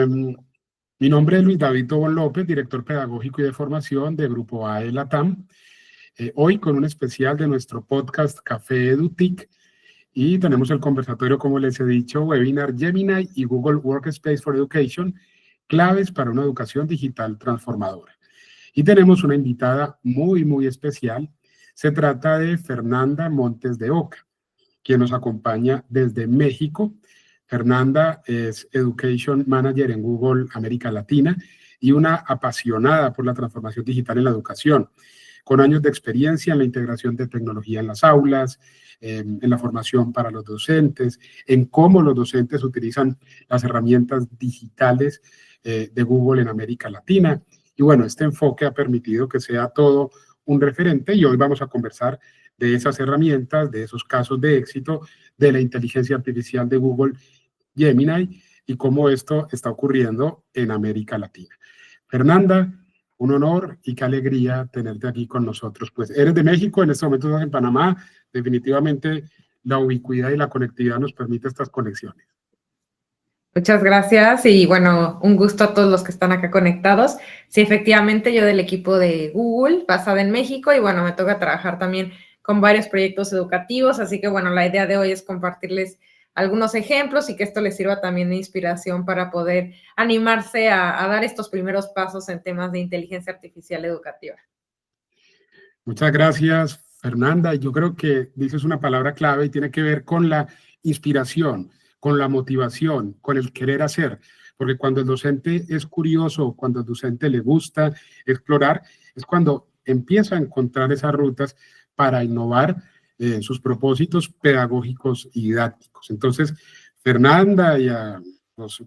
Mi nombre es Luis David Tobón López, director pedagógico y de formación de Grupo AE Latam. Hoy con un especial de nuestro podcast Café EduTIC, y tenemos el conversatorio, como les he dicho, webinar Gemini y Google Workspace for Education, claves para una educación digital transformadora. Y tenemos una invitada muy especial. Se trata de Fernanda Montes de Oca, quien nos acompaña desde México. Fernanda es Education Manager en Google América Latina y una apasionada por la transformación digital en la educación, con años de experiencia en la integración de tecnología en las aulas, en la formación para los docentes, en cómo los docentes utilizan las herramientas digitales de Google en América Latina. Y bueno, este enfoque ha permitido que sea todo un referente, y hoy vamos a conversar de esas herramientas, de esos casos de éxito, de la inteligencia artificial de Google Gemini y cómo esto está ocurriendo en América Latina. Fernanda, un honor y qué alegría tenerte aquí con nosotros. Pues eres de México, en este momento estás en Panamá. Definitivamente la ubicuidad y la conectividad nos permite estas conexiones. Muchas gracias y bueno, un gusto a todos los que están acá conectados. Sí, efectivamente, yo del equipo de Google, basada en México, y bueno, me toca trabajar también con varios proyectos educativos, así que bueno, la idea de hoy es compartirles algunos ejemplos y que esto les sirva también de inspiración para poder animarse a dar estos primeros pasos en temas de inteligencia artificial educativa. Muchas gracias, Fernanda. Yo creo que dices una palabra clave y tiene que ver con la inspiración, con la motivación, con el querer hacer. Porque cuando el docente es curioso, cuando al docente le gusta explorar, es cuando empieza a encontrar esas rutas para innovar sus propósitos pedagógicos y didácticos. Entonces, Fernanda y a los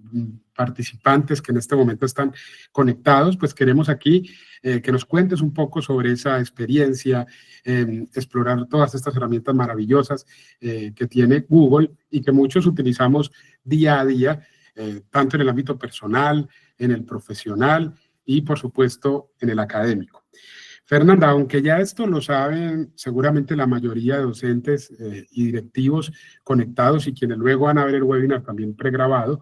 participantes que en este momento están conectados, pues queremos aquí que nos cuentes un poco sobre esa experiencia, explorar todas estas herramientas maravillosas que tiene Google y que muchos utilizamos día a día, tanto en el ámbito personal, en el profesional y, por supuesto, en el académico. Fernanda, aunque ya esto lo saben seguramente la mayoría de docentes y directivos conectados y quienes luego van a ver el webinar también pregrabado,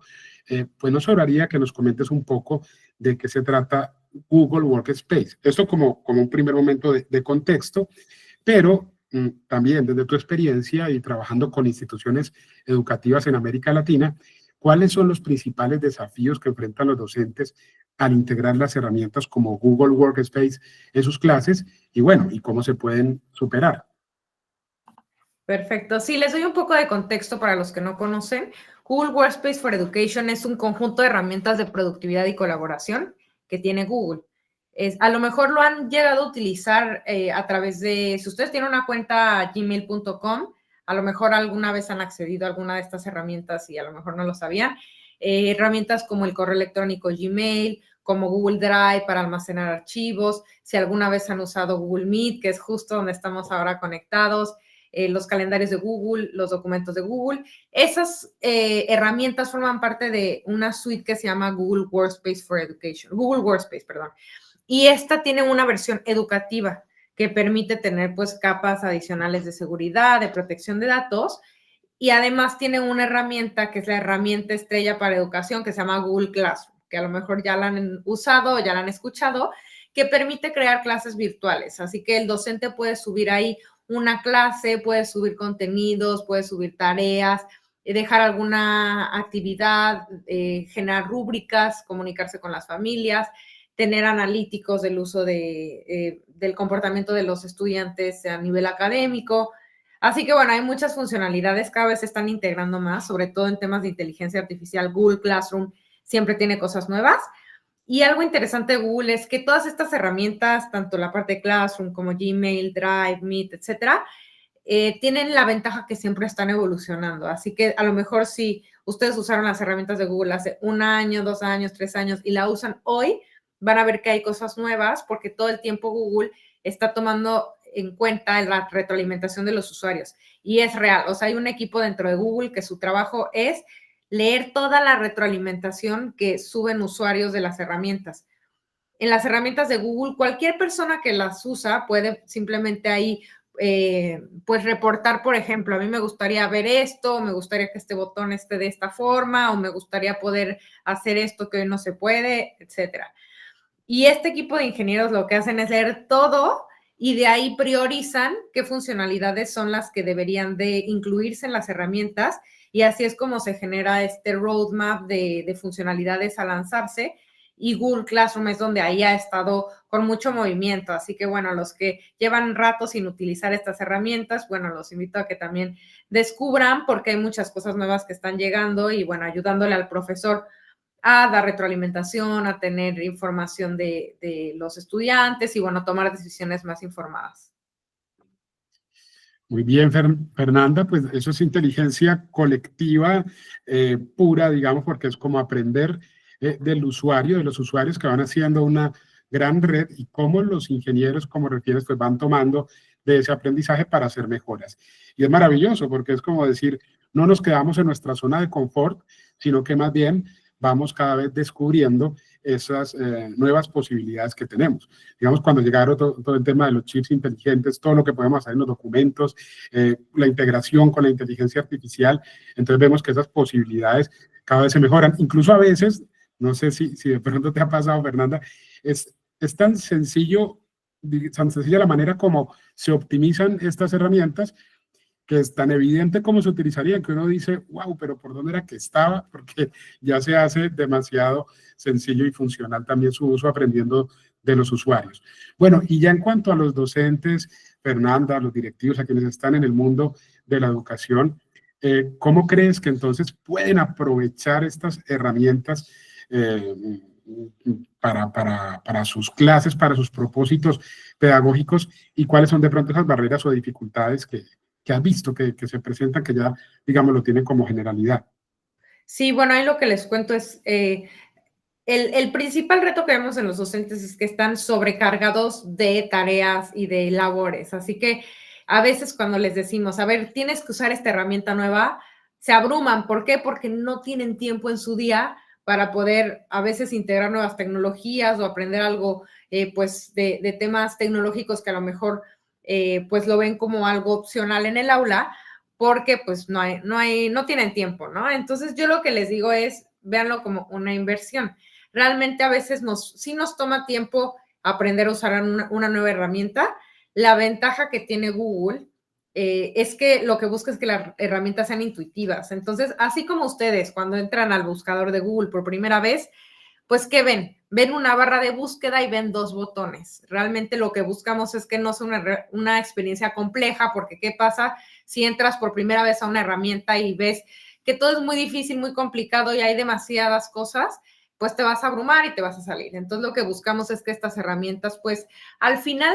pues nos sobraría que nos comentes un poco de qué se trata Google Workspace. Esto como un primer momento de contexto, pero también desde tu experiencia y trabajando con instituciones educativas en América Latina, ¿cuáles son los principales desafíos que enfrentan los docentes al integrar las herramientas como Google Workspace en sus clases y bueno, y cómo se pueden superar? Perfecto. Sí, les doy un poco de contexto para los que no conocen. Google Workspace for Education es un conjunto de herramientas de productividad y colaboración que tiene Google. A lo mejor lo han llegado a utilizar a través de, si ustedes tienen una cuenta gmail.com, a lo mejor alguna vez han accedido a alguna de estas herramientas y a lo mejor no lo sabían. Herramientas como el correo electrónico Gmail, como Google Drive para almacenar archivos, si alguna vez han usado Google Meet, que es justo donde estamos ahora conectados, los calendarios de Google, los documentos de Google. Esas herramientas forman parte de una suite que se llama Google Workspace for Education, Google Workspace, perdón. Y esta tiene una versión educativa que permite tener pues capas adicionales de seguridad, de protección de datos, y además tiene una herramienta que es la herramienta estrella para educación que se llama Google Classroom, que a lo mejor ya la han usado o ya la han escuchado, que permite crear clases virtuales. Así que el docente puede subir ahí una clase, puede subir contenidos, puede subir tareas, dejar alguna actividad, generar rúbricas, comunicarse con las familias, tener analíticos del uso del comportamiento de los estudiantes a nivel académico. Así que, bueno, hay muchas funcionalidades, cada vez se están integrando más, sobre todo en temas de inteligencia artificial. Google Classroom siempre tiene cosas nuevas. Y algo interesante de Google es que todas estas herramientas, tanto la parte de Classroom como Gmail, Drive, Meet, etcétera, tienen la ventaja que siempre están evolucionando. Así que a lo mejor si ustedes usaron las herramientas de Google hace 1 año, 2 años, 3 años y la usan hoy, van a ver que hay cosas nuevas porque todo el tiempo Google está tomando en cuenta la retroalimentación de los usuarios. Y es real, o sea, hay un equipo dentro de Google que su trabajo es leer toda la retroalimentación que suben usuarios de las herramientas. En las herramientas de Google, cualquier persona que las usa puede simplemente ahí pues reportar, por ejemplo, a mí me gustaría ver esto, me gustaría que este botón esté de esta forma, o me gustaría poder hacer esto que hoy no se puede, etcétera. Y este equipo de ingenieros lo que hacen es leer todo y de ahí priorizan qué funcionalidades son las que deberían de incluirse en las herramientas, y así es como se genera este roadmap de funcionalidades a lanzarse. Y Google Classroom es donde ahí ha estado con mucho movimiento. Así que, bueno, los que llevan rato sin utilizar estas herramientas, bueno, los invito a que también descubran, porque hay muchas cosas nuevas que están llegando y, bueno, ayudándole al profesor a dar retroalimentación, a tener información de los estudiantes y, bueno, tomar decisiones más informadas. Muy bien, Fernanda, pues eso es inteligencia colectiva pura, digamos, porque es como aprender del usuario, de los usuarios que van haciendo una gran red y cómo los ingenieros, como refieres, pues van tomando de ese aprendizaje para hacer mejoras. Y es maravilloso porque es como decir, no nos quedamos en nuestra zona de confort, sino que más bien vamos cada vez descubriendo esas nuevas posibilidades que tenemos. Digamos, cuando llegaron todo el tema de los chips inteligentes, todo lo que podemos hacer en los documentos, la integración con la inteligencia artificial, entonces vemos que esas posibilidades cada vez se mejoran. Incluso a veces, no sé si de pronto te ha pasado, Fernanda, es tan sencillo, tan sencilla la manera como se optimizan estas herramientas, que es tan evidente como se utilizaría, que uno dice, wow, pero ¿por dónde era que estaba? Porque ya se hace demasiado sencillo y funcional también su uso aprendiendo de los usuarios. Bueno, y ya en cuanto a los docentes, Fernanda, a los directivos, a quienes están en el mundo de la educación, ¿cómo crees que entonces pueden aprovechar estas herramientas para sus clases, para sus propósitos pedagógicos, y cuáles son de pronto esas barreras o dificultades que has visto que se presentan, que ya, digamos, lo tienen como generalidad? Sí, bueno, ahí lo que les cuento es, el principal reto que vemos en los docentes es que están sobrecargados de tareas y de labores. Así que a veces cuando les decimos, a ver, tienes que usar esta herramienta nueva, se abruman. ¿Por qué? Porque no tienen tiempo en su día para poder a veces integrar nuevas tecnologías o aprender algo, pues, de temas tecnológicos que a lo mejor, pues, lo ven como algo opcional en el aula, porque, pues, no tienen tiempo, ¿no? Entonces, yo lo que les digo es, véanlo como una inversión. Realmente a veces sí nos toma tiempo aprender a usar una nueva herramienta. La ventaja que tiene Google es que lo que busca es que las herramientas sean intuitivas. Entonces, así como ustedes cuando entran al buscador de Google por primera vez, pues, ¿qué ven? Ven una barra de búsqueda y ven 2 botones. Realmente lo que buscamos es que no sea una experiencia compleja, porque ¿qué pasa si entras por primera vez a una herramienta y ves que todo es muy difícil, muy complicado y hay demasiadas cosas? Pues te vas a abrumar y te vas a salir. Entonces, lo que buscamos es que estas herramientas, pues, al final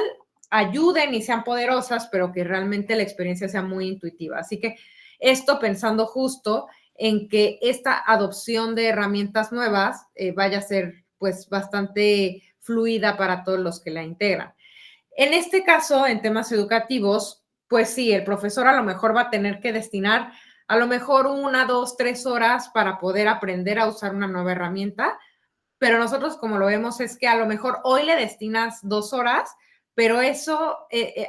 ayuden y sean poderosas, pero que realmente la experiencia sea muy intuitiva. Así que esto pensando justo en que esta adopción de herramientas nuevas vaya a ser, pues, bastante fluida para todos los que la integran. En este caso, en temas educativos, pues sí, el profesor a lo mejor va a tener que destinar a lo mejor 1, 2, 3 horas para poder aprender a usar una nueva herramienta, pero nosotros como lo vemos es que a lo mejor hoy le destinas 2 horas, pero eso,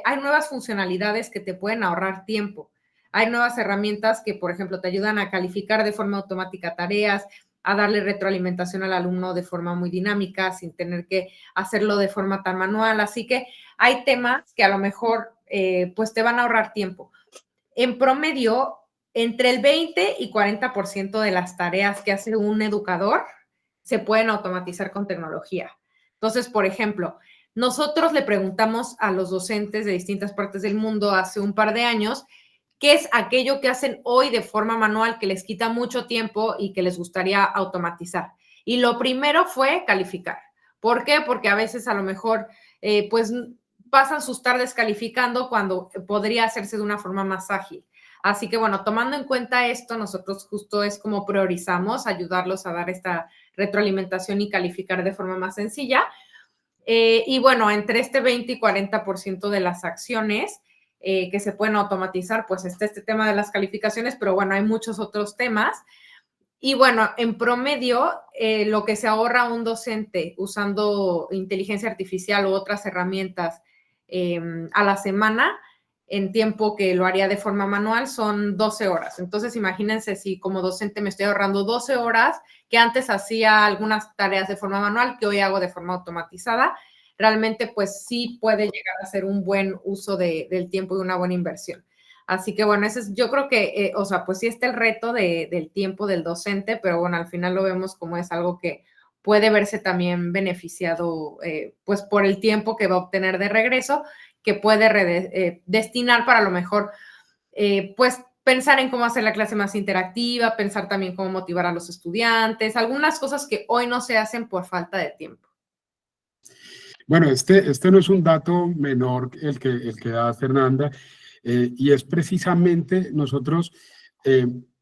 hay nuevas funcionalidades que te pueden ahorrar tiempo. Hay nuevas herramientas que, por ejemplo, te ayudan a calificar de forma automática tareas, a darle retroalimentación al alumno de forma muy dinámica, sin tener que hacerlo de forma tan manual. Así que hay temas que a lo mejor, pues te van a ahorrar tiempo. En promedio, entre el 20 y 40% de las tareas que hace un educador se pueden automatizar con tecnología. Entonces, por ejemplo, nosotros le preguntamos a los docentes de distintas partes del mundo hace un par de años qué es aquello que hacen hoy de forma manual que les quita mucho tiempo y que les gustaría automatizar. Y lo primero fue calificar. ¿Por qué? Porque a veces a lo mejor, pues, pasan sus tardes calificando cuando podría hacerse de una forma más ágil. Así que, bueno, tomando en cuenta esto, nosotros justo es como priorizamos ayudarlos a dar esta retroalimentación y calificar de forma más sencilla. Y bueno, entre este 20 y 40% de las acciones que se pueden automatizar, pues está este tema de las calificaciones, pero bueno, hay muchos otros temas. Y bueno, en promedio, lo que se ahorra un docente usando inteligencia artificial u otras herramientas a la semana en tiempo que lo haría de forma manual son 12 horas. Entonces, imagínense si como docente me estoy ahorrando 12 horas, que antes hacía algunas tareas de forma manual, que hoy hago de forma automatizada. Realmente, pues sí puede llegar a ser un buen uso del tiempo y una buena inversión. Así que bueno, ese es, yo creo que, o sea, pues sí está el reto del tiempo del docente, pero bueno, al final lo vemos como es algo que puede verse también beneficiado, pues por el tiempo que va a obtener de regreso, que puede destinar para a lo mejor, pues pensar en cómo hacer la clase más interactiva, pensar también cómo motivar a los estudiantes, algunas cosas que hoy no se hacen por falta de tiempo. Bueno, este no es un dato menor el que da Fernanda, y es precisamente nosotros,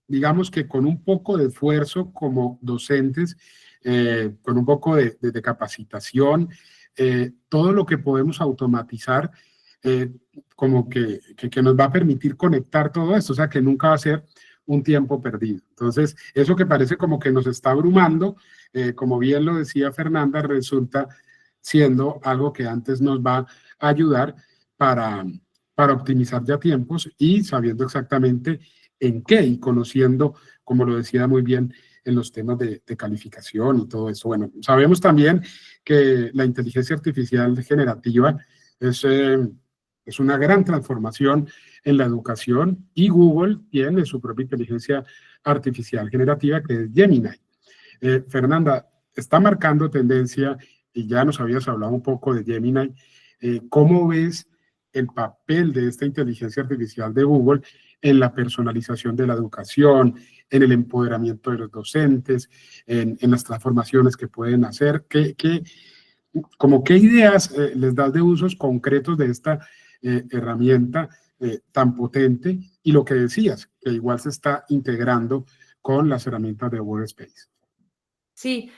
digamos que con un poco de esfuerzo como docentes, con un poco de capacitación, todo lo que podemos automatizar, eh, como que nos va a permitir conectar todo esto, o sea, que nunca va a ser un tiempo perdido. Entonces, eso que parece como que nos está abrumando, como bien lo decía Fernanda, resulta siendo algo que antes nos va a ayudar para, para optimizar ya tiempos y sabiendo exactamente en qué y conociendo, como lo decía muy bien, en los temas de calificación y todo eso. Bueno, sabemos también que la inteligencia artificial generativa es una gran transformación en la educación y Google tiene su propia inteligencia artificial generativa que es Gemini. Fernanda, está marcando tendencia y ya nos habías hablado un poco de Gemini. ¿Cómo ves el papel de esta inteligencia artificial de Google en la personalización de la educación, en el empoderamiento de los docentes, en las transformaciones que pueden hacer? Como qué ideas les das de usos concretos de esta herramienta tan potente? Y lo que decías, que igual se está integrando con las herramientas de Workspace. Sí,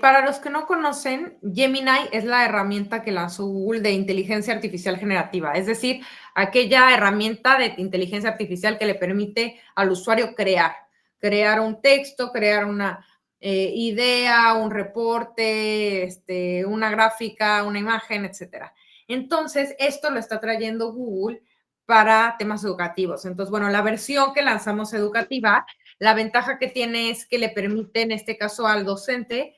para los que no conocen, Gemini es la herramienta que lanzó Google de inteligencia artificial generativa, es decir, aquella herramienta de inteligencia artificial que le permite al usuario crear un texto, crear una idea, un reporte, una gráfica, una imagen, etcétera. Entonces, esto lo está trayendo Google para temas educativos. Entonces, bueno, la versión que lanzamos educativa, la ventaja que tiene es que le permite, en este caso al docente,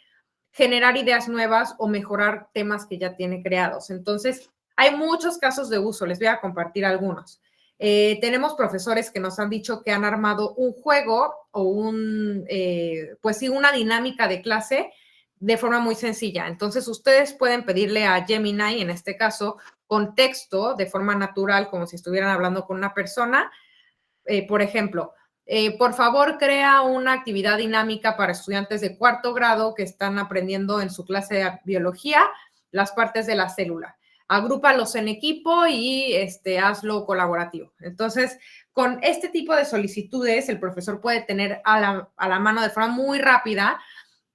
generar ideas nuevas o mejorar temas que ya tiene creados. Entonces, hay muchos casos de uso, les voy a compartir algunos. Tenemos profesores que nos han dicho que han armado un juego o pues sí, una dinámica de clase de forma muy sencilla. Entonces, ustedes pueden pedirle a Gemini, en este caso, con texto, de forma natural, como si estuvieran hablando con una persona. Por ejemplo, por favor, crea una actividad dinámica para estudiantes de 4º grado que están aprendiendo en su clase de biología las partes de la célula. Agrúpalos en equipo y hazlo colaborativo. Entonces, con este tipo de solicitudes, el profesor puede tener a la mano de forma muy rápida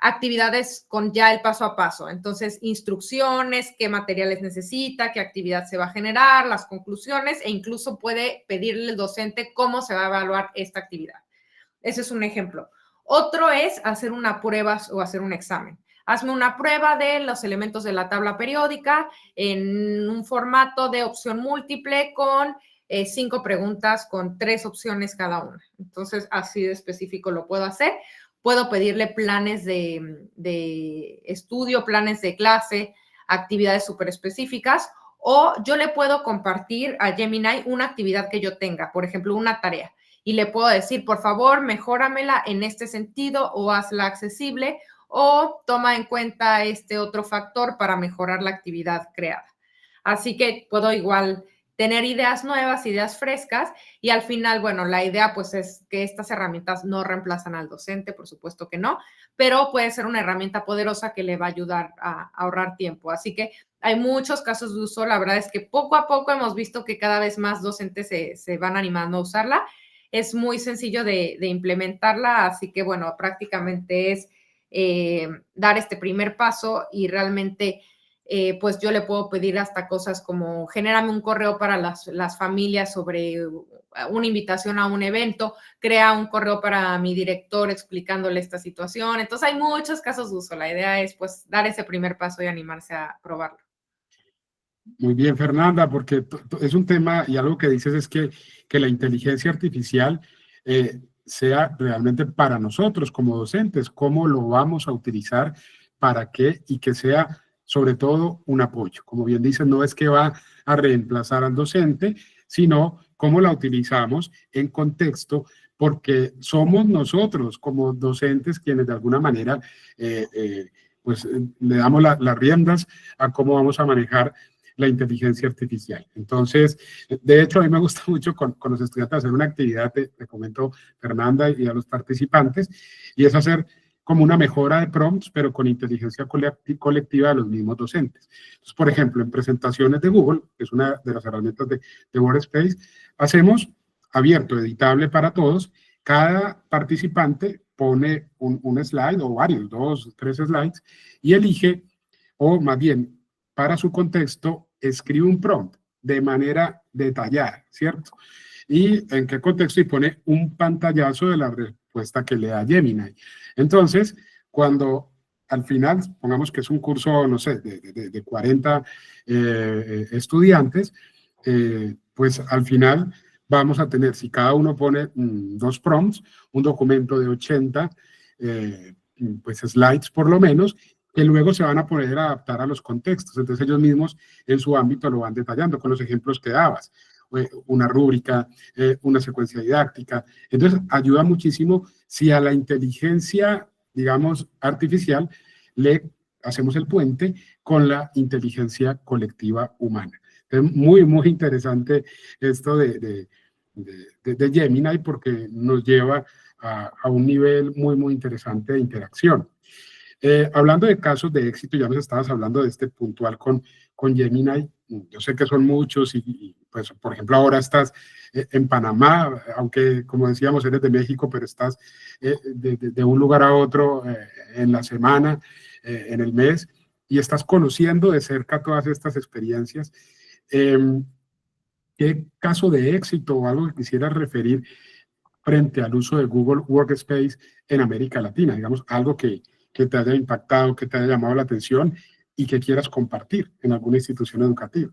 actividades con ya el paso a paso. Entonces, instrucciones, qué materiales necesita, qué actividad se va a generar, las conclusiones e incluso puede pedirle al docente cómo se va a evaluar esta actividad. Ese es un ejemplo. Otro es hacer una prueba o hacer un examen. Hazme una prueba de los elementos de la tabla periódica en un formato de opción múltiple con 5 preguntas con 3 opciones cada una. Entonces, así de específico lo puedo hacer. Puedo pedirle planes de estudio, planes de clase, actividades súper específicas, o yo le puedo compartir a Gemini una actividad que yo tenga, por ejemplo, una tarea, y le puedo decir, por favor, mejóramela en este sentido o hazla accesible o toma en cuenta este otro factor para mejorar la actividad creada. Así que puedo igual tener ideas nuevas, ideas frescas y al final, bueno, la idea pues es que estas herramientas no reemplazan al docente, por supuesto que no, pero puede ser una herramienta poderosa que le va a ayudar a ahorrar tiempo. Así que hay muchos casos de uso, la verdad es que poco a poco hemos visto que cada vez más docentes se van animando a usarla. Es muy sencillo de implementarla, así que bueno, prácticamente es dar este primer paso y realmente pues yo le puedo pedir hasta cosas como genérame un correo para las familias sobre una invitación a un evento, crea un correo para mi director explicándole esta situación. Entonces hay muchos casos de uso. La idea es pues dar ese primer paso y animarse a probarlo. Muy bien, Fernanda, porque es un tema y algo que dices es que la inteligencia artificial sea realmente para nosotros como docentes, cómo lo vamos a utilizar, para qué y que sea sobre todo un apoyo. Como bien dices, no es que va a reemplazar al docente, sino cómo la utilizamos en contexto, porque somos nosotros como docentes quienes de alguna manera pues le damos las riendas a cómo vamos a manejar la inteligencia artificial. Entonces, de hecho, a mí me gusta mucho con los estudiantes hacer una actividad, te comento, Fernanda, y a los participantes, y es hacer como una mejora de prompts, pero con inteligencia colectiva de los mismos docentes. Entonces, por ejemplo, en presentaciones de Google, que es una de las herramientas de Workspace, hacemos abierto, editable para todos. Cada participante pone un slide o varios, 2, 3 slides, y elige, o más bien, para su contexto, escribe un prompt de manera detallada, ¿cierto? ¿Y en qué contexto? Y pone un pantallazo de la respuesta que le da Gemini. Entonces, cuando al final, pongamos que es un curso, no sé, de 40 estudiantes, pues al final vamos a tener, si cada uno pone 2 prompts, un documento de 80 pues slides por lo menos, que luego se van a poder adaptar a los contextos. Entonces ellos mismos en su ámbito lo van detallando con los ejemplos que dabas, una rúbrica, una secuencia didáctica. Entonces ayuda muchísimo si a la inteligencia, digamos, artificial le hacemos el puente con la inteligencia colectiva humana. Entonces, muy, muy interesante esto de Gemini, porque nos lleva a un nivel muy, muy interesante de interacción. Hablando de casos de éxito, ya nos estabas hablando de este puntual con Gemini. Yo sé que son muchos y, pues, por ejemplo, ahora estás en Panamá, aunque como decíamos eres de México, pero estás de un lugar a otro en la semana, en el mes, y estás conociendo de cerca todas estas experiencias. Eh, ¿Qué caso de éxito o algo que quisieras referir frente al uso de Google Workspace en América Latina? Digamos, algo que te haya impactado, que te haya llamado la atención y que quieras compartir en alguna institución educativa.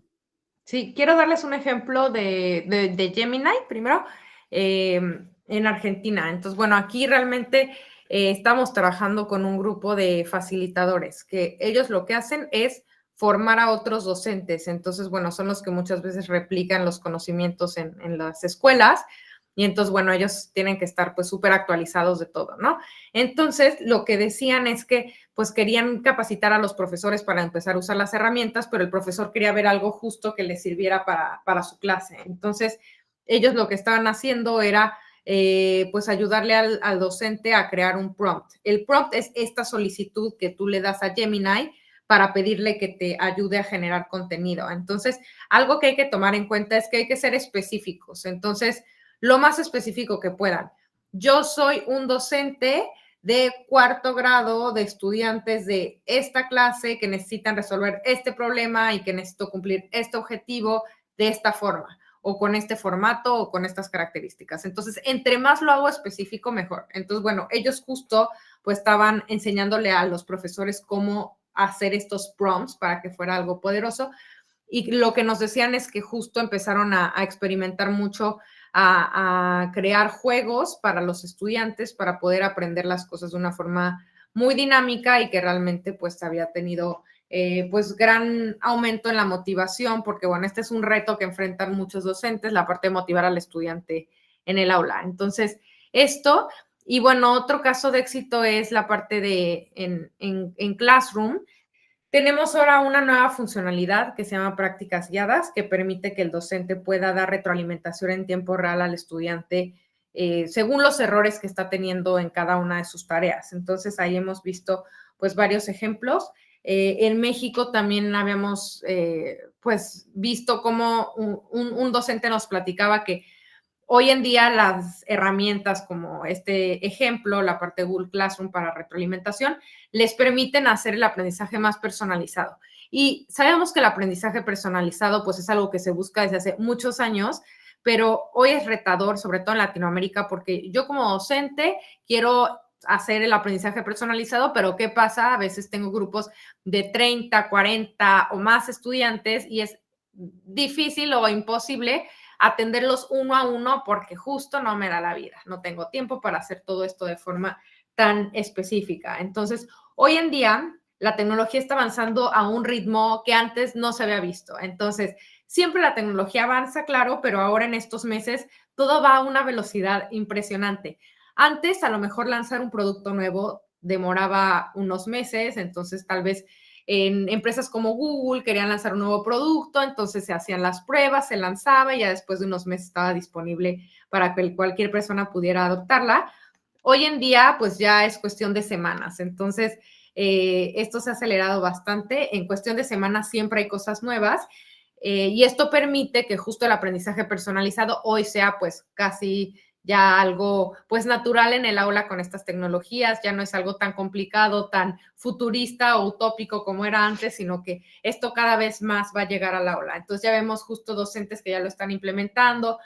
Sí, quiero darles un ejemplo de Gemini primero, en Argentina. Entonces, bueno, aquí realmente estamos trabajando con un grupo de facilitadores, que ellos lo que hacen es formar a otros docentes. Entonces, bueno, son los que muchas veces replican los conocimientos en las escuelas. Y entonces, bueno, ellos tienen que estar pues súper actualizados de todo, ¿no? Entonces, lo que decían es que pues querían capacitar a los profesores para empezar a usar las herramientas, pero el profesor quería ver algo justo que les sirviera para su clase. Entonces, ellos lo que estaban haciendo era pues ayudarle al docente a crear un prompt. El prompt es esta solicitud que tú le das a Gemini para pedirle que te ayude a generar contenido. Entonces, algo que hay que tomar en cuenta es que hay que ser específicos. Entonces, lo más específico que puedan. Yo soy un docente de 4º grado de estudiantes de esta clase que necesitan resolver este problema y que necesito cumplir este objetivo de esta forma o con este formato o con estas características. Entonces, entre más lo hago específico, mejor. Entonces, bueno, ellos justo pues estaban enseñándole a los profesores cómo hacer estos prompts para que fuera algo poderoso. Y lo que nos decían es que justo empezaron a experimentar mucho, a crear juegos para los estudiantes para poder aprender las cosas de una forma muy dinámica y que realmente pues había tenido pues gran aumento en la motivación, porque bueno, este es un reto que enfrentan muchos docentes, la parte de motivar al estudiante en el aula. Entonces, esto, y bueno, otro caso de éxito es la parte de en Classroom. Tenemos ahora una nueva funcionalidad que se llama prácticas guiadas, que permite que el docente pueda dar retroalimentación en tiempo real al estudiante según los errores que está teniendo en cada una de sus tareas. Entonces, ahí hemos visto pues varios ejemplos. En México también habíamos pues visto cómo un docente nos platicaba que hoy en día las herramientas como este ejemplo, la parte de Google Classroom para retroalimentación, les permiten hacer el aprendizaje más personalizado. Y sabemos que el aprendizaje personalizado pues es algo que se busca desde hace muchos años, pero hoy es retador, sobre todo en Latinoamérica, porque yo como docente quiero hacer el aprendizaje personalizado, pero ¿qué pasa? A veces tengo grupos de 30, 40 o más estudiantes y es difícil o imposible atenderlos uno a uno porque justo no me da la vida, no tengo tiempo para hacer todo esto de forma tan específica. Entonces, hoy en día la tecnología está avanzando a un ritmo que antes no se había visto. Entonces, siempre la tecnología avanza, claro, pero ahora en estos meses todo va a una velocidad impresionante. Antes, a lo mejor lanzar un producto nuevo demoraba unos meses, entonces tal vez en empresas como Google querían lanzar un nuevo producto, entonces se hacían las pruebas, se lanzaba y ya después de unos meses estaba disponible para que cualquier persona pudiera adoptarla. Hoy en día, pues ya es cuestión de semanas, entonces esto se ha acelerado bastante. En cuestión de semanas siempre hay cosas nuevas y esto permite que justo el aprendizaje personalizado hoy sea pues casi ya algo pues natural en el aula con estas tecnologías, ya no es algo tan complicado, tan futurista o utópico como era antes, sino que esto cada vez más va a llegar al aula. Entonces ya vemos justo docentes que ya lo están implementando.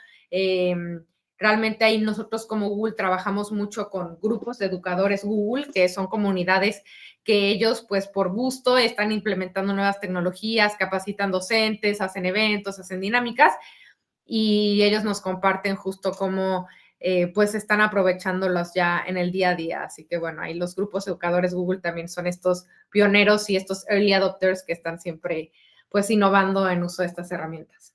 Realmente ahí nosotros como Google trabajamos mucho con grupos de educadores Google, que son comunidades que ellos pues por gusto están implementando nuevas tecnologías, capacitan docentes, hacen eventos, hacen dinámicas y ellos nos comparten justo cómo pues están aprovechándolos ya en el día a día. Así que bueno, ahí los grupos educadores Google también son estos pioneros y estos early adopters que están siempre pues innovando en uso de estas herramientas.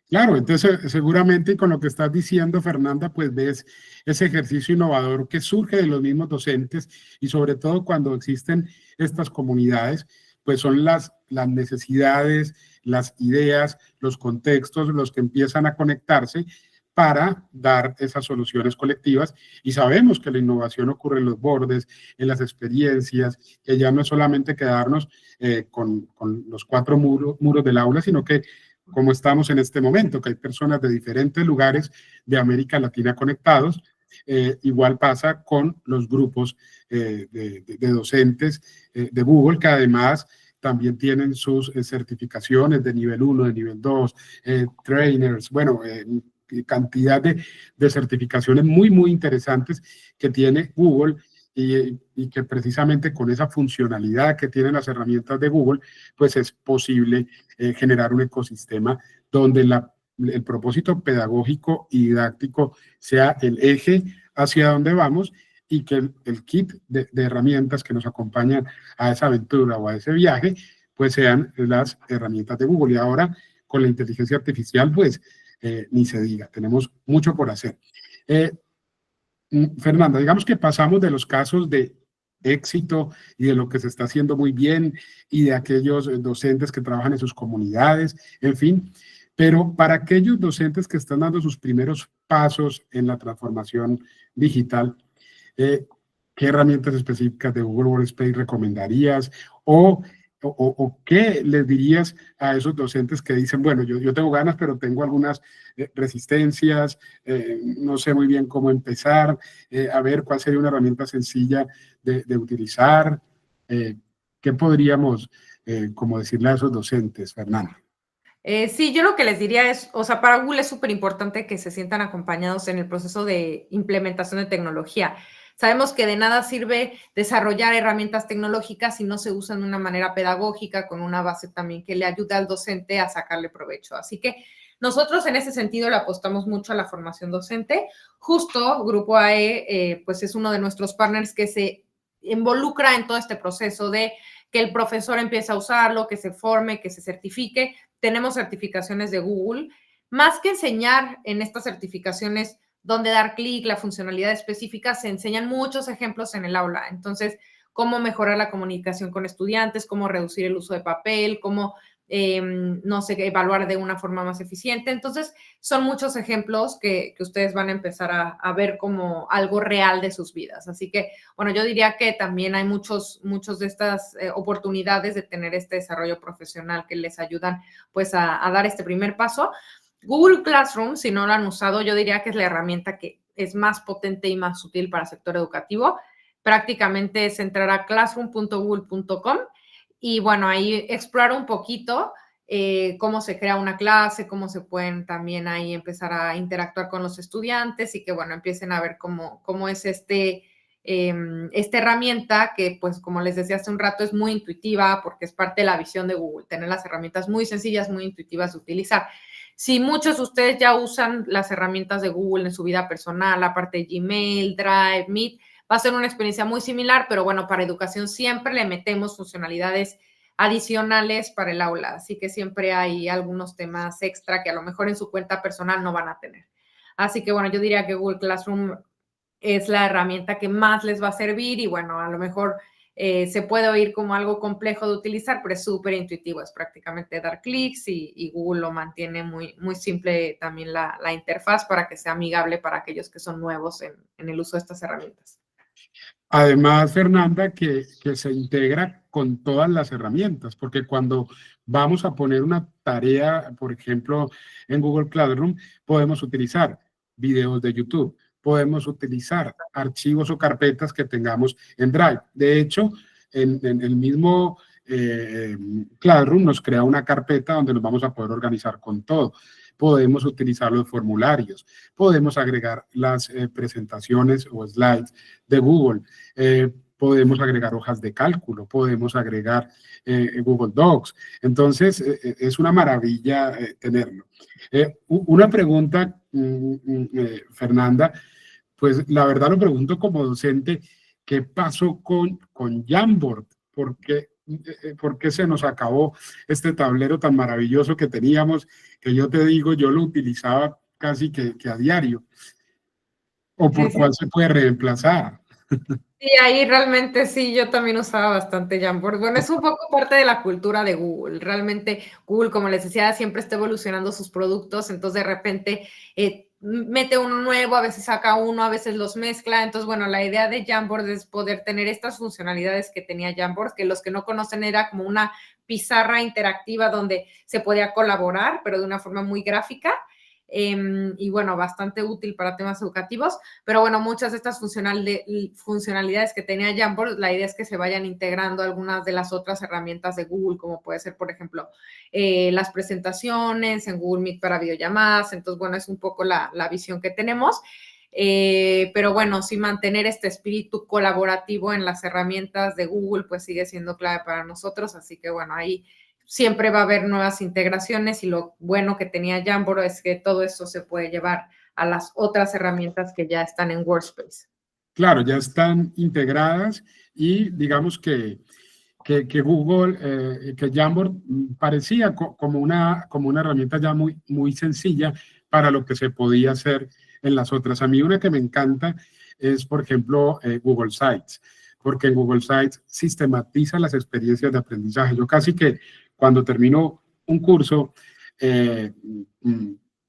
Claro, entonces seguramente con lo que estás diciendo, Fernanda, pues ves ese ejercicio innovador que surge de los mismos docentes y sobre todo cuando existen estas comunidades, pues son las necesidades, las ideas, los contextos, los que empiezan a conectarse para dar esas soluciones colectivas. Y sabemos que la innovación ocurre en los bordes, en las experiencias, que ya no es solamente quedarnos con los cuatro muros del aula, sino que como estamos en este momento, que hay personas de diferentes lugares de América Latina conectados. Igual pasa con los grupos de docentes de Google, que además también tienen sus certificaciones de nivel 1, de nivel 2, trainers, bueno, cantidad de certificaciones muy, muy interesantes que tiene Google y que precisamente con esa funcionalidad que tienen las herramientas de Google, pues es posible generar un ecosistema donde el propósito pedagógico y didáctico sea el eje hacia donde vamos y que el kit de herramientas que nos acompañan a esa aventura o a ese viaje, pues sean las herramientas de Google. Y ahora con la inteligencia artificial, pues ni se diga, tenemos mucho por hacer. Fernanda, digamos que pasamos de los casos de éxito y de lo que se está haciendo muy bien y de aquellos docentes que trabajan en sus comunidades, en fin, pero para aquellos docentes que están dando sus primeros pasos en la transformación digital, eh, ¿qué herramientas específicas de Google Workspace recomendarías? ¿O qué les dirías a esos docentes que dicen, bueno, yo tengo ganas, pero tengo algunas resistencias, no sé muy bien cómo empezar, a ver cuál sería una herramienta sencilla de utilizar? ¿Qué podríamos, como decirle a esos docentes, Fernanda? Sí, yo lo que les diría es, o sea, para Google es súper importante que se sientan acompañados en el proceso de implementación de tecnología. Sabemos que de nada sirve desarrollar herramientas tecnológicas si no se usan de una manera pedagógica, con una base también que le ayude al docente a sacarle provecho. Así que nosotros en ese sentido le apostamos mucho a la formación docente. Justo Grupo AE, pues es uno de nuestros partners que se involucra en todo este proceso de que el profesor empiece a usarlo, que se forme, que se certifique. Tenemos certificaciones de Google. Más que enseñar en estas certificaciones dónde dar clic, la funcionalidad específica, se enseñan muchos ejemplos en el aula. Entonces, cómo mejorar la comunicación con estudiantes, cómo reducir el uso de papel, cómo, no sé, evaluar de una forma más eficiente. Entonces, son muchos ejemplos que ustedes van a empezar a ver como algo real de sus vidas. Así que, bueno, yo diría que también hay muchos de estas oportunidades de tener este desarrollo profesional que les ayudan pues a dar este primer paso. Google Classroom, si no lo han usado, yo diría que es la herramienta que es más potente y más útil para el sector educativo. Prácticamente es entrar a classroom.google.com y bueno, ahí explorar un poquito cómo se crea una clase, cómo se pueden también ahí empezar a interactuar con los estudiantes y que bueno, empiecen a ver cómo es este esta herramienta que, pues, como les decía hace un rato, es muy intuitiva porque es parte de la visión de Google, tener las herramientas muy sencillas, muy intuitivas de utilizar. Si muchos de ustedes ya usan las herramientas de Google en su vida personal, aparte de Gmail, Drive, Meet, va a ser una experiencia muy similar, pero bueno, para educación siempre le metemos funcionalidades adicionales para el aula, así que siempre hay algunos temas extra que a lo mejor en su cuenta personal no van a tener. Así que bueno, yo diría que Google Classroom es la herramienta que más les va a servir y bueno, a lo mejor se puede oír como algo complejo de utilizar, pero es súper intuitivo, es prácticamente dar clics y Google lo mantiene muy, muy simple también la interfaz para que sea amigable para aquellos que son nuevos en el uso de estas herramientas. Además, Fernanda, que se integra con todas las herramientas, porque cuando vamos a poner una tarea, por ejemplo, en Google Classroom, podemos utilizar videos de YouTube, podemos utilizar archivos o carpetas que tengamos en Drive. De hecho, en el mismo Classroom nos crea una carpeta donde nos vamos a poder organizar con todo. Podemos utilizar los formularios, podemos agregar las presentaciones o slides de Google, podemos agregar hojas de cálculo, podemos agregar Google Docs. Entonces, es una maravilla tenerlo. Una pregunta, Fernanda, pues la verdad lo pregunto como docente, ¿qué pasó con Jamboard? ¿Por qué se nos acabó este tablero tan maravilloso que teníamos? Que yo te digo, yo lo utilizaba casi que a diario. ¿O por Sí, sí. cuál se puede reemplazar? Sí, ahí realmente sí, yo también usaba bastante Jamboard. Bueno, es un poco parte de la cultura de Google. Realmente Google, como les decía, siempre está evolucionando sus productos, entonces de repente mete uno nuevo, a veces saca uno, a veces los mezcla. Entonces, bueno, la idea de Jamboard es poder tener estas funcionalidades que tenía Jamboard, que los que no conocen era como una pizarra interactiva donde se podía colaborar, pero de una forma muy gráfica. Y bueno, bastante útil para temas educativos, pero bueno, muchas de estas funcionalidades que tenía Jamboard, la idea es que se vayan integrando algunas de las otras herramientas de Google, como puede ser, por ejemplo, las presentaciones en Google Meet para videollamadas. Entonces, bueno, es un poco la visión que tenemos. Pero bueno, sí mantener este espíritu colaborativo en las herramientas de Google, pues sigue siendo clave para nosotros, así que bueno, ahí siempre va a haber nuevas integraciones y lo bueno que tenía Jamboard es que todo eso se puede llevar a las otras herramientas que ya están en Workspace. Claro, ya están integradas y digamos que Google, que Jamboard parecía como una herramienta ya muy sencilla para lo que se podía hacer en las otras. A mí una que me encanta es, por ejemplo, Google Sites, porque en Google Sites sistematiza las experiencias de aprendizaje. Yo casi que cuando termino un curso, eh,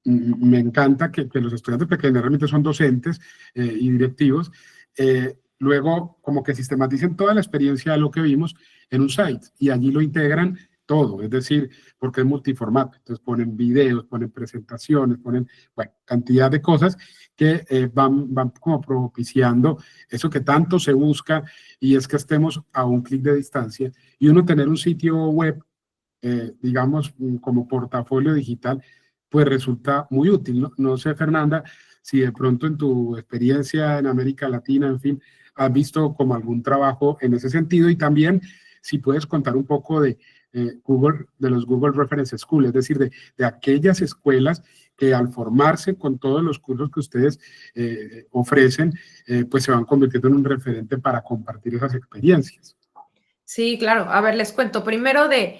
me encanta que los estudiantes, porque generalmente son docentes y directivos, luego como que sistematicen toda la experiencia de lo que vimos en un site y allí lo integran todo, es decir, porque es multiformato, entonces ponen videos, ponen presentaciones, ponen, bueno, cantidad de cosas que van como propiciando eso que tanto se busca y es que estemos a un clic de distancia y uno tener un sitio web, digamos, como portafolio digital, pues resulta muy útil. No sé, Fernanda, si de pronto en tu experiencia en América Latina, en fin, has visto como algún trabajo en ese sentido y también si puedes contar un poco de Google, de los Google Reference School, es decir, de aquellas escuelas que al formarse con todos los cursos que ustedes ofrecen, pues se van convirtiendo en un referente para compartir esas experiencias. Sí, claro. A ver, les cuento. Primero de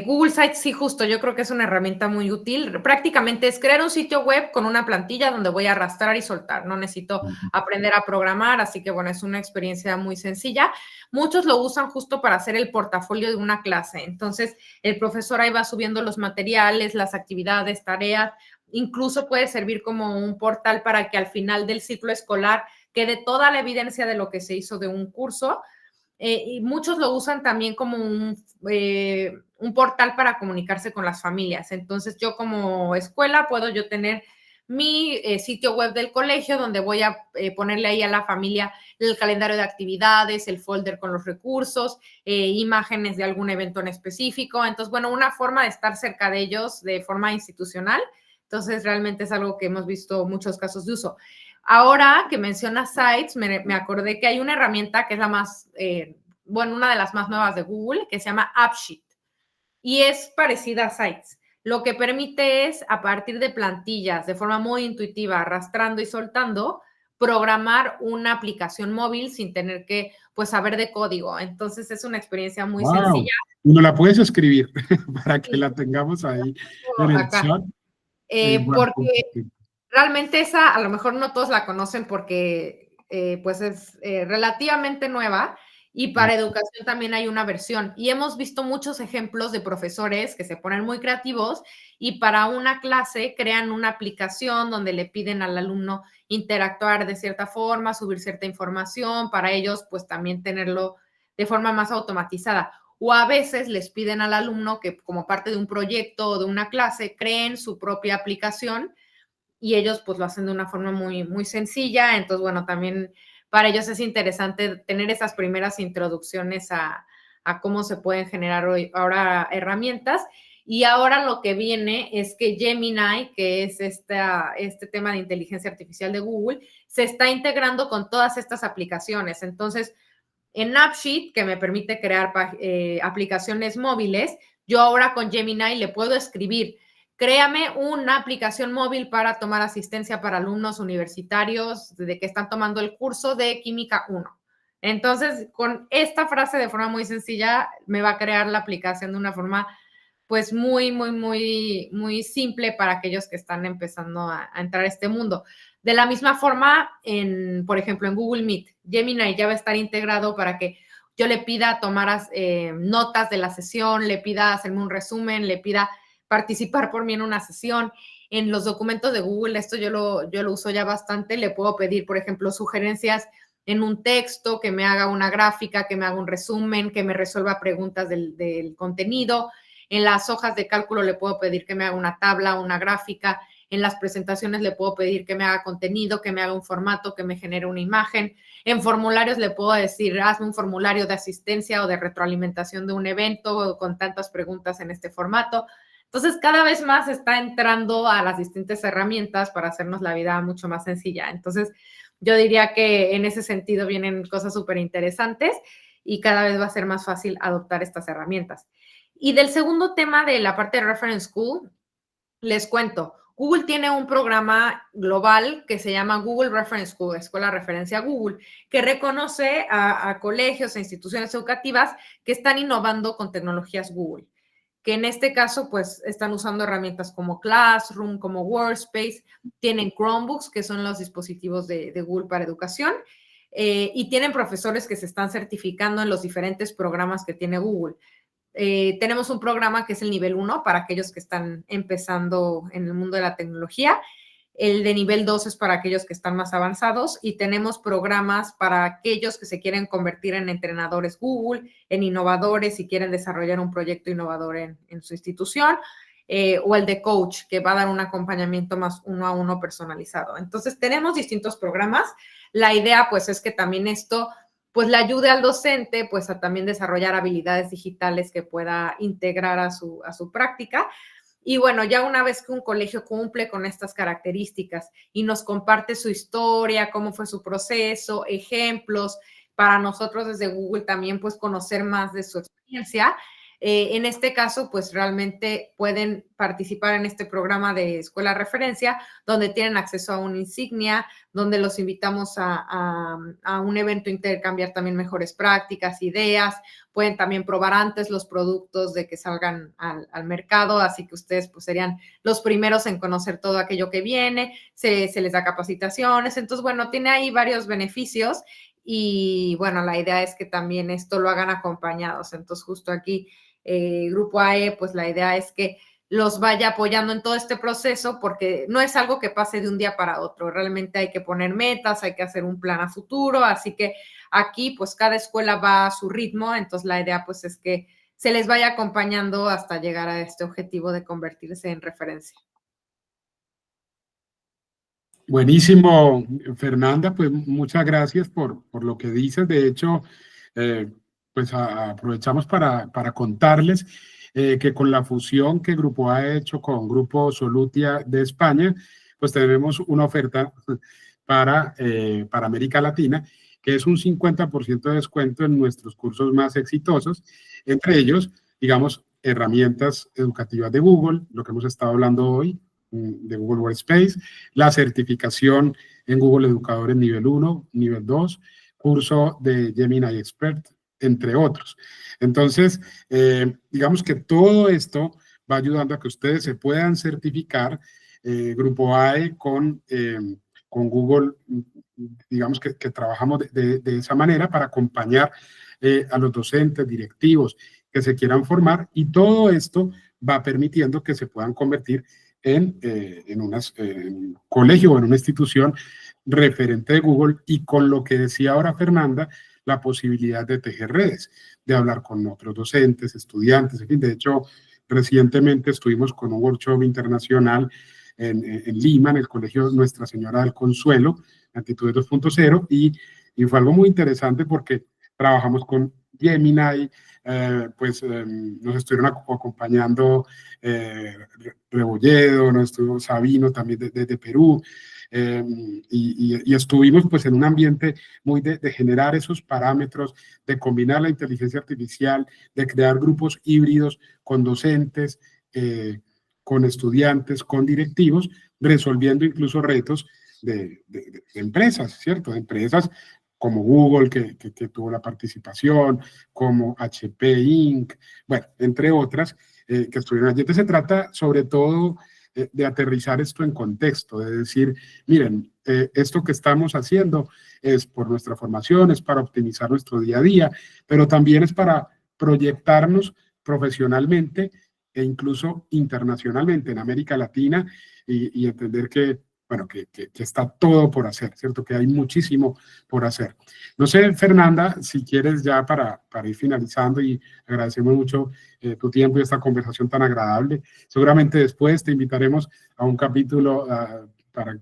Google Sites, sí, justo, yo creo que es una herramienta muy útil. Prácticamente es crear un sitio web con una plantilla donde voy a arrastrar y soltar. No necesito aprender a programar, así que bueno, es una experiencia muy sencilla. Muchos lo usan justo para hacer el portafolio de una clase. Entonces, el profesor ahí va subiendo los materiales, las actividades, tareas. Incluso puede servir como un portal para que al final del ciclo escolar quede toda la evidencia de lo que se hizo de un curso. Y muchos lo usan también como un portal para comunicarse con las familias. Entonces, yo como escuela puedo yo tener mi sitio web del colegio donde voy a ponerle ahí a la familia el calendario de actividades, el folder con los recursos, imágenes de algún evento en específico. Entonces, bueno, una forma de estar cerca de ellos de forma institucional. Entonces, realmente es algo que hemos visto muchos casos de uso. Ahora que mencionas Sites, me acordé que hay una herramienta que es la más, una de las más nuevas de Google, que se llama AppSheet, y es parecida a Sites. Lo que permite es, a partir de plantillas, de forma muy intuitiva, arrastrando y soltando, programar una aplicación móvil sin tener que, pues, saber de código. Entonces, es una experiencia muy sencilla. Y nos la puedes escribir para que la tengamos ahí en el Acá. chat. Porque realmente esa, a lo mejor no todos la conocen porque, pues, es relativamente nueva, y para educación también hay una versión. Y hemos visto muchos ejemplos de profesores que se ponen muy creativos y para una clase crean una aplicación donde le piden al alumno interactuar de cierta forma, subir cierta información, para ellos, pues, también tenerlo de forma más automatizada. O a veces les piden al alumno que, como parte de un proyecto o de una clase, creen su propia aplicación, y ellos pues lo hacen de una forma muy, muy sencilla. Entonces, bueno, también para ellos es interesante tener esas primeras introducciones a cómo se pueden generar ahora herramientas. Y ahora lo que viene es que Gemini, que es este tema de inteligencia artificial de Google, se está integrando con todas estas aplicaciones. Entonces, en AppSheet, que me permite crear aplicaciones móviles, yo ahora con Gemini le puedo escribir: créame una aplicación móvil para tomar asistencia para alumnos universitarios de que están tomando el curso de Química 1. Entonces, con esta frase de forma muy sencilla, me va a crear la aplicación de una forma, pues, muy, muy, muy, muy simple para aquellos que están empezando a entrar a este mundo. De la misma forma, por ejemplo, en Google Meet, Gemini ya va a estar integrado para que yo le pida tomar notas de la sesión, le pida hacerme un resumen, le pida participar por mí en una sesión. En los documentos de Google, esto yo lo uso ya bastante, le puedo pedir, por ejemplo, sugerencias en un texto, que me haga una gráfica, que me haga un resumen, que me resuelva preguntas del contenido. En las hojas de cálculo le puedo pedir que me haga una tabla, una gráfica. En las presentaciones le puedo pedir que me haga contenido, que me haga un formato, que me genere una imagen. En formularios le puedo decir: hazme un formulario de asistencia o de retroalimentación de un evento con tantas preguntas en este formato. Entonces, cada vez más está entrando a las distintas herramientas para hacernos la vida mucho más sencilla. Entonces, yo diría que en ese sentido vienen cosas súper interesantes y cada vez va a ser más fácil adoptar estas herramientas. Y del segundo tema de la parte de Reference School, les cuento. Google tiene un programa global que se llama Google Reference School, Escuela Referencia Google, que reconoce a colegios e instituciones educativas que están innovando con tecnologías Google, que en este caso pues están usando herramientas como Classroom, como Workspace, tienen Chromebooks, que son los dispositivos de Google para educación, y tienen profesores que se están certificando en los diferentes programas que tiene Google. Tenemos un programa que es el nivel 1 para aquellos que están empezando en el mundo de la tecnología. El de nivel 2 es para aquellos que están más avanzados, y tenemos programas para aquellos que se quieren convertir en entrenadores Google, en innovadores y quieren desarrollar un proyecto innovador en su institución, o el de coach, que va a dar un acompañamiento más 1 a 1 personalizado. Entonces, tenemos distintos programas. La idea, pues, es que también esto pues le ayude al docente pues a también desarrollar habilidades digitales que pueda integrar a su práctica. Y bueno, ya una vez que un colegio cumple con estas características y nos comparte su historia, cómo fue su proceso, ejemplos, para nosotros desde Google también pues conocer más de su experiencia, en este caso pues realmente pueden participar en este programa de Escuela Referencia, donde tienen acceso a una insignia, donde los invitamos a un evento, intercambiar también mejores prácticas, ideas. Pueden también probar antes los productos de que salgan al mercado, así que ustedes pues serían los primeros en conocer todo aquello que viene, se les da capacitaciones. Entonces, bueno, tiene ahí varios beneficios, y bueno, la idea es que también esto lo hagan acompañados. Entonces, justo aquí, Grupo AE, pues la idea es que los vaya apoyando en todo este proceso, porque no es algo que pase de un día para otro. Realmente hay que poner metas, hay que hacer un plan a futuro, así que aquí pues cada escuela va a su ritmo. Entonces la idea pues es que se les vaya acompañando hasta llegar a este objetivo de convertirse en referencia. Buenísimo, Fernanda, pues muchas gracias por lo que dices. De hecho, pues aprovechamos para contarles que con la fusión que Grupo A ha hecho con Grupo Solutia de España, pues tenemos una oferta para América Latina, que es un 50% de descuento en nuestros cursos más exitosos, entre ellos, digamos, herramientas educativas de Google, lo que hemos estado hablando hoy, de Google Workspace, la certificación en Google Educadores nivel 1, nivel 2, curso de Gemini Expert, entre otros. Entonces, digamos que todo esto va ayudando a que ustedes se puedan certificar Grupo AE con Google, digamos que trabajamos de esa manera para acompañar a los docentes, directivos que se quieran formar, y todo esto va permitiendo que se puedan convertir en un colegio o en una institución referente de Google, y con lo que decía ahora Fernanda, la posibilidad de tejer redes, de hablar con otros docentes, estudiantes, en fin. De hecho, recientemente estuvimos con un workshop internacional en Lima, en el Colegio Nuestra Señora del Consuelo, Actitudes 2.0, y fue algo muy interesante porque trabajamos con Gemini, nos estuvieron acompañando Rebolledo, nos estuvo Sabino también de Perú, y estuvimos pues en un ambiente muy de generar esos parámetros, de combinar la inteligencia artificial, de crear grupos híbridos con docentes, con estudiantes, con directivos, resolviendo incluso retos de empresas, ¿cierto? De empresas como Google, que tuvo la participación, como HP Inc., bueno, entre otras, que estuvieron allí. Entonces se trata sobre todo de aterrizar esto en contexto, de decir, miren, esto que estamos haciendo es por nuestra formación, es para optimizar nuestro día a día, pero también es para proyectarnos profesionalmente e incluso internacionalmente en América Latina, y entender que, bueno, que está todo por hacer, ¿cierto? Que hay muchísimo por hacer. No sé, Fernanda, si quieres ya para ir finalizando, y agradecemos mucho tu tiempo y esta conversación tan agradable. Seguramente después te invitaremos a un capítulo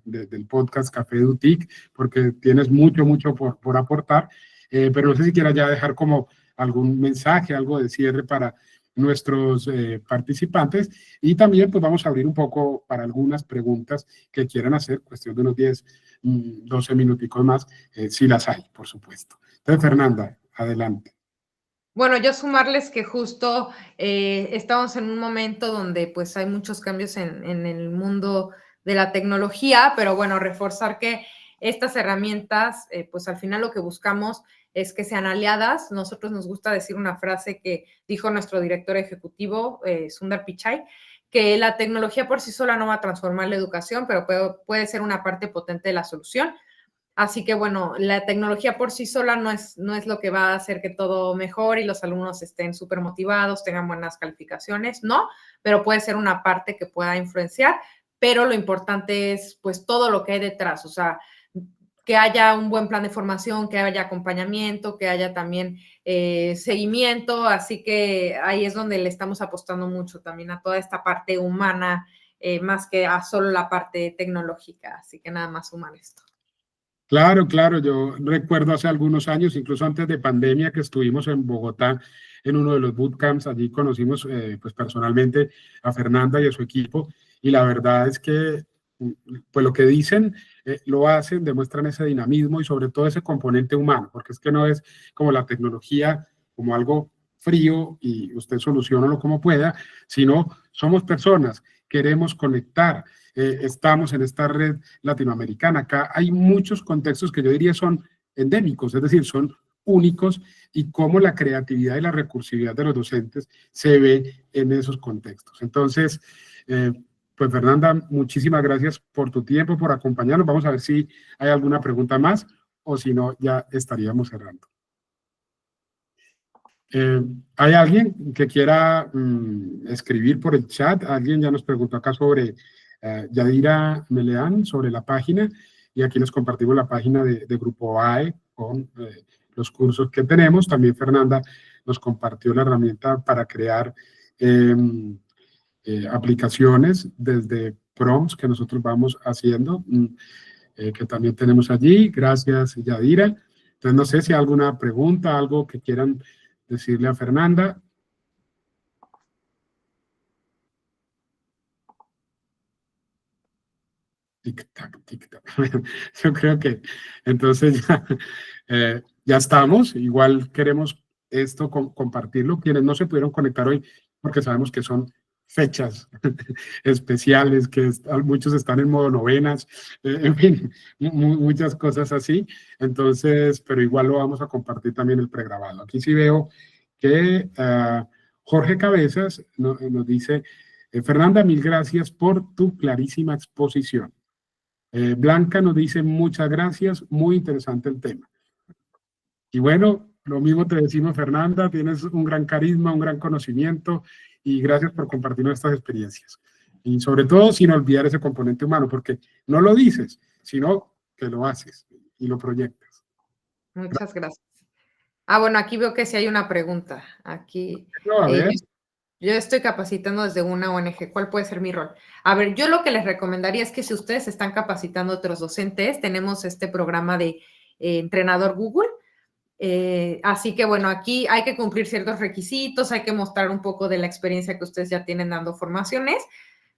del podcast Café Dutic, porque tienes mucho por aportar, pero no sé si quieras ya dejar como algún mensaje, algo de cierre para nuestros participantes, y también pues vamos a abrir un poco para algunas preguntas que quieran hacer, cuestión de unos 10, 12 minuticos más, si las hay, por supuesto. Entonces, Fernanda, adelante. Bueno, yo sumarles que justo estamos en un momento donde pues hay muchos cambios en el mundo de la tecnología, pero bueno, reforzar que estas herramientas, pues al final lo que buscamos es que sean aliadas. Nosotros nos gusta decir una frase que dijo nuestro director ejecutivo, Sundar Pichai, que la tecnología por sí sola no va a transformar la educación, pero puede ser una parte potente de la solución. Así que, bueno, la tecnología por sí sola no es lo que va a hacer que todo mejore y los alumnos estén súper motivados, tengan buenas calificaciones, no, pero puede ser una parte que pueda influenciar, pero lo importante es, pues, todo lo que hay detrás, o sea, que haya un buen plan de formación, que haya acompañamiento, que haya también seguimiento, así que ahí es donde le estamos apostando mucho también a toda esta parte humana, más que a solo la parte tecnológica, así que nada más sumar esto. Claro, claro, yo recuerdo hace algunos años, incluso antes de pandemia, que estuvimos en Bogotá en uno de los bootcamps. Allí conocimos pues personalmente a Fernanda y a su equipo, y la verdad es que pues lo que dicen, lo hacen, demuestran ese dinamismo y sobre todo ese componente humano, porque es que no es como la tecnología, como algo frío y usted soluciónalo como pueda, sino somos personas, queremos conectar, estamos en esta red latinoamericana. Acá hay muchos contextos que yo diría son endémicos, es decir, son únicos, y cómo la creatividad y la recursividad de los docentes se ve en esos contextos. Entonces, pues Fernanda, muchísimas gracias por tu tiempo, por acompañarnos. Vamos a ver si hay alguna pregunta más, o si no, ya estaríamos cerrando. ¿Hay alguien que quiera escribir por el chat? Alguien ya nos preguntó acá sobre Yadira Meleán, sobre la página, y aquí les compartimos la página de Grupo AE con los cursos que tenemos. También Fernanda nos compartió la herramienta para crear aplicaciones desde prompts que nosotros vamos haciendo, que también tenemos allí. Gracias, Yadira. Entonces, no sé si hay alguna pregunta, algo que quieran decirle a Fernanda. Tic-tac, tic-tac. Yo creo que entonces ya, ya estamos. Igual queremos esto compartirlo. Quienes no se pudieron conectar hoy, porque sabemos que son fechas especiales, que muchos están en modo novenas, en fin, muchas cosas así. Entonces, pero igual lo vamos a compartir también el pregrabado. Aquí sí veo que Jorge Cabezas nos dice, Fernanda, mil gracias por tu clarísima exposición. Blanca nos dice, muchas gracias, muy interesante el tema. Y bueno, lo mismo te decimos, Fernanda, tienes un gran carisma, un gran conocimiento, y gracias por compartir nuestras experiencias. Y sobre todo, sin olvidar ese componente humano, porque no lo dices, sino que lo haces y lo proyectas. Muchas gracias. Ah, bueno, aquí veo que sí hay una pregunta. Aquí, A ver. yo estoy capacitando desde una ONG. ¿Cuál puede ser mi rol? A ver, yo lo que les recomendaría es que si ustedes están capacitando a otros docentes, tenemos este programa de entrenador Google. Así que, bueno, aquí hay que cumplir ciertos requisitos, hay que mostrar un poco de la experiencia que ustedes ya tienen dando formaciones.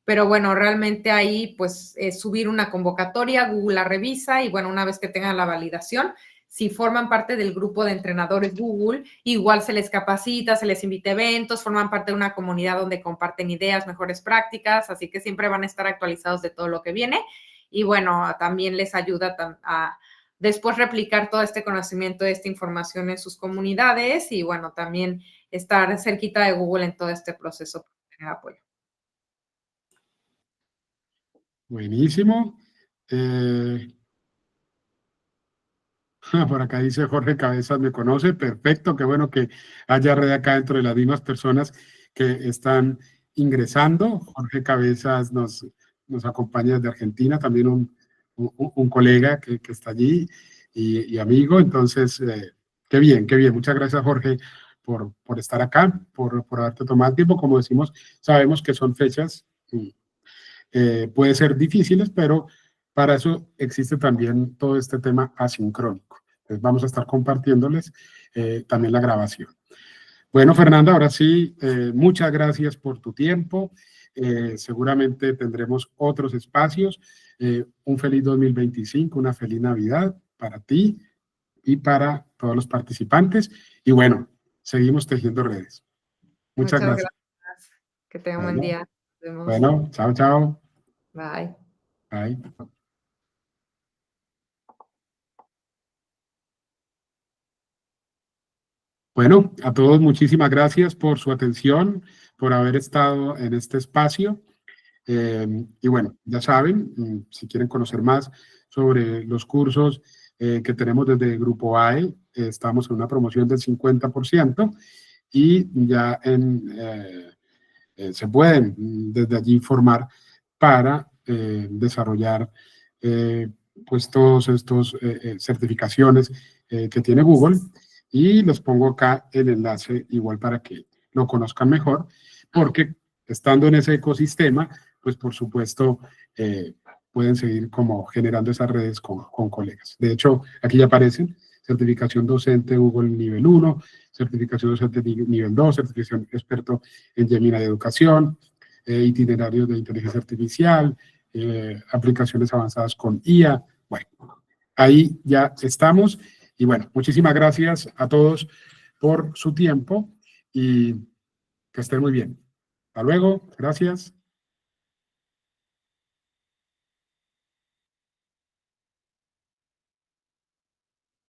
Pero bueno, realmente ahí, pues, subir una convocatoria, Google la revisa y, bueno, una vez que tengan la validación, si forman parte del grupo de entrenadores Google, igual se les capacita, se les invita a eventos, forman parte de una comunidad donde comparten ideas, mejores prácticas, así que siempre van a estar actualizados de todo lo que viene. Y bueno, también les ayuda a después replicar todo este conocimiento, esta información en sus comunidades y bueno, también estar cerquita de Google en todo este proceso para tener apoyo. Buenísimo. Por acá dice Jorge Cabezas, me conoce, perfecto, qué bueno que haya red acá dentro de las mismas personas que están ingresando. Jorge Cabezas nos acompaña desde Argentina, también un colega que está allí y amigo, entonces, qué bien, muchas gracias Jorge por estar acá, por haberte tomado el tiempo, como decimos, sabemos que son fechas, puede ser difíciles, pero para eso existe también todo este tema asincrónico. Entonces vamos a estar compartiéndoles también la grabación. Bueno, Fernanda, ahora sí, muchas gracias por tu tiempo. Seguramente tendremos otros espacios. Un feliz 2025, una feliz Navidad para ti y para todos los participantes. Y bueno, seguimos tejiendo redes. Muchas gracias. Que tengan un buen día. Nos vemos. Bueno, chao, chao. Bye. Bye. Bueno, a todos muchísimas gracias por su atención, por haber estado en este espacio. Y bueno, ya saben, si quieren conocer más sobre los cursos que tenemos desde el Grupo AE, estamos en una promoción del 50% y ya se pueden desde allí formar para desarrollar pues todos estos certificaciones que tiene Google. Y les pongo acá el enlace igual para que lo conozcan mejor, porque estando en ese ecosistema, pues por supuesto pueden seguir como generando esas redes con colegas. De hecho, aquí ya aparecen certificación docente Google nivel 1, certificación docente nivel 2, certificación experto en Gemini de educación, itinerarios de inteligencia artificial, aplicaciones avanzadas con IA. Bueno, ahí ya estamos. Y bueno, muchísimas gracias a todos por su tiempo y que estén muy bien. Hasta luego, gracias.